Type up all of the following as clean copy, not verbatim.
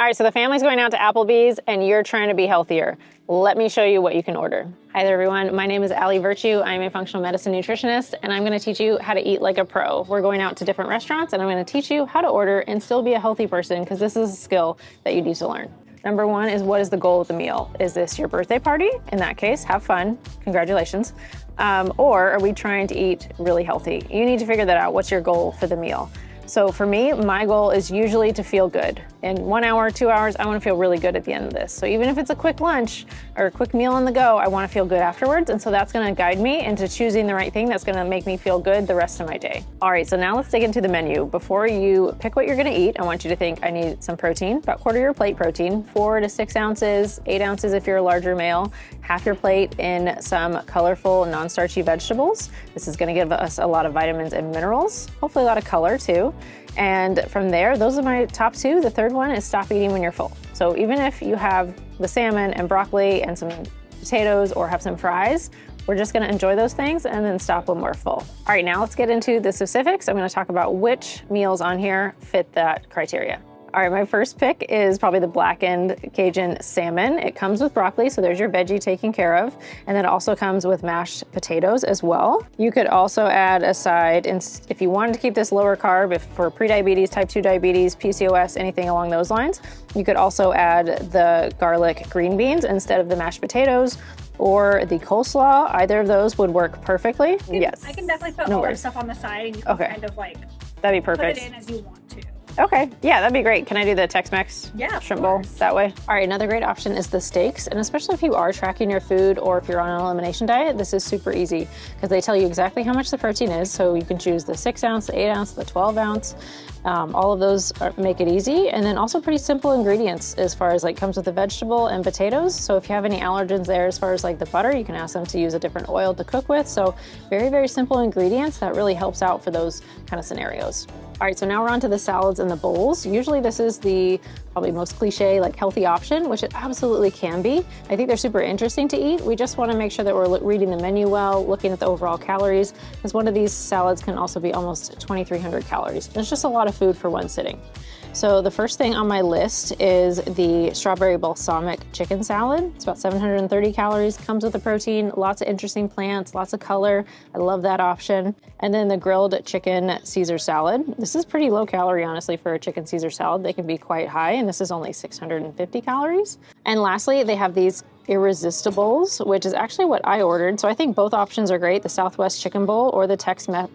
All right, so the family's going out to AppleBee's and you're trying to be healthier. Let me show you what you can order. Hi there, everyone. My name is Allie Virtue. I'm a functional medicine nutritionist, and I'm gonna teach you how to eat like a pro. We're going out to different restaurants, and I'm gonna teach you how to order and still be a healthy person, because this is a skill that you need to learn. Number one is, what is the goal of the meal? Is this your birthday party? In that case, have fun, congratulations. Or are we trying to eat really healthy? You need to figure that out. What's your goal for the meal? So for me, my goal is usually to feel good. In 1 hour, 2 hours, I wanna feel really good at the end of this. So even if it's a quick lunch or a quick meal on the go, I wanna feel good afterwards. And so that's gonna guide me into choosing the right thing that's gonna make me feel good the rest of my day. All right, so now let's dig into the menu. Before you pick what you're gonna eat, I want you to think, I need some protein, about quarter your plate protein, 4 to 6 ounces, 8 ounces if you're a larger male, half your plate in some colorful, non-starchy vegetables. This is gonna give us a lot of vitamins and minerals, hopefully a lot of color too. And from there, those are my top two. The third one is stop eating when you're full. So even if you have the salmon and broccoli and some potatoes or have some fries, we're just gonna enjoy those things and then stop when we're full. All right, now let's get into the specifics. I'm gonna talk about which meals on here fit that criteria. All right, my first pick is probably the blackened Cajun salmon. It comes with broccoli, so there's your veggie taken care of. And then it also comes with mashed potatoes as well. You could also add a side, if you wanted to keep this lower carb, if for prediabetes, type 2 diabetes, PCOS, anything along those lines, you could also add the garlic green beans instead of the mashed potatoes, or the coleslaw. Either of those would work perfectly. Yes. I can definitely put all our stuff on the side, and you can kind of like that'd be perfect. Put it in as you want to. Okay, yeah, that'd be great. Can I do the Tex-Mex shrimp bowl that way? All right, another great option is the steaks, and especially if you are tracking your food or if you're on an elimination diet, this is super easy because they tell you exactly how much the protein is, so you can choose the 6 ounce, the 8 ounce, the 12 ounce. All of those make it easy, and then also pretty simple ingredients as far as like comes with the vegetable and potatoes. So if you have any allergens there as far as like the butter, you can ask them to use a different oil to cook with. So very, very simple ingredients that really helps out for those kind of scenarios. All right, so now we're on to the salads and the bowls. Usually this is the probably most cliche, like healthy option, which it absolutely can be. I think they're super interesting to eat. We just wanna make sure that we're reading the menu well, looking at the overall calories, because one of these salads can also be almost 2,300 calories. There's just a lot of food for one sitting. So the first thing on my list is the strawberry balsamic chicken salad. It's about 730 calories, comes with the protein, lots of interesting plants, lots of color. I love that option. And then the grilled chicken Caesar salad. This is pretty low calorie, honestly, for a chicken Caesar salad. They can be quite high, and this is only 650 calories. And lastly, they have these Irresistibles, which is actually what I ordered. So I think both options are great, the Southwest chicken bowl or the Tex-Mex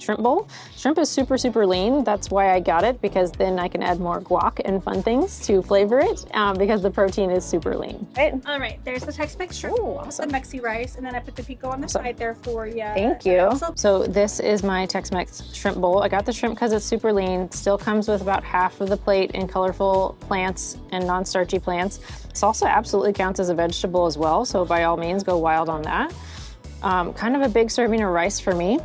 shrimp bowl. Shrimp is super, super lean. That's why I got it, because then I can add more guac and fun things to flavor it, because the protein is super lean. Right? All right, there's the Tex-Mex shrimp, awesome. The Mexi rice, and then I put the pico on the side there for you. Thank you. So this is my Tex-Mex shrimp bowl. I got the shrimp because it's super lean. Still comes with about half of the plate in colorful plants and non-starchy plants. Salsa absolutely counts as a vegetable as well, so by all means, go wild on that. Kind of a big serving of rice for me.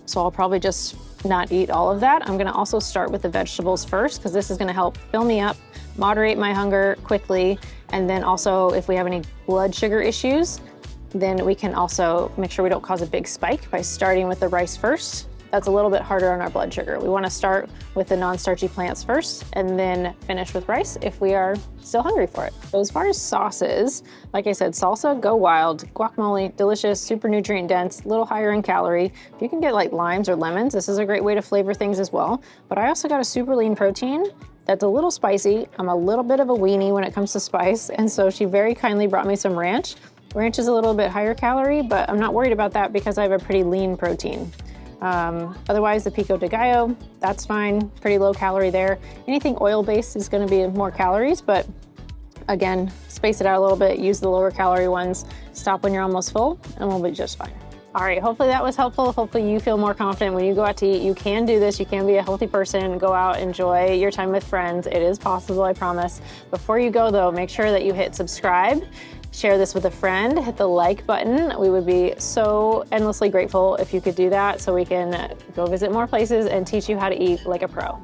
So I'll probably just not eat all of that. I'm gonna also start with the vegetables first, because this is gonna help fill me up, moderate my hunger quickly, and then also if we have any blood sugar issues, then we can also make sure we don't cause a big spike by starting with the rice first. That's a little bit harder on our blood sugar. We wanna start with the non-starchy plants first and then finish with rice if we are still hungry for it. So as far as sauces, like I said, salsa, go wild. Guacamole, delicious, super nutrient dense, a little higher in calorie. If you can get like limes or lemons, this is a great way to flavor things as well. But I also got a super lean protein that's a little spicy. I'm a little bit of a weenie when it comes to spice, and so she very kindly brought me some ranch. Ranch is a little bit higher calorie, but I'm not worried about that because I have a pretty lean protein. Otherwise, the pico de gallo, that's fine, pretty low calorie there. Anything oil-based is gonna be more calories, but again, space it out a little bit, use the lower calorie ones, stop when you're almost full, and we'll be just fine. All right, hopefully that was helpful. Hopefully you feel more confident when you go out to eat. You can do this, you can be a healthy person, go out, enjoy your time with friends. It is possible, I promise. Before you go though, make sure that you hit subscribe. Share this with a friend, hit the like button. We would be so endlessly grateful if you could do that so we can go visit more places and teach you how to eat like a pro.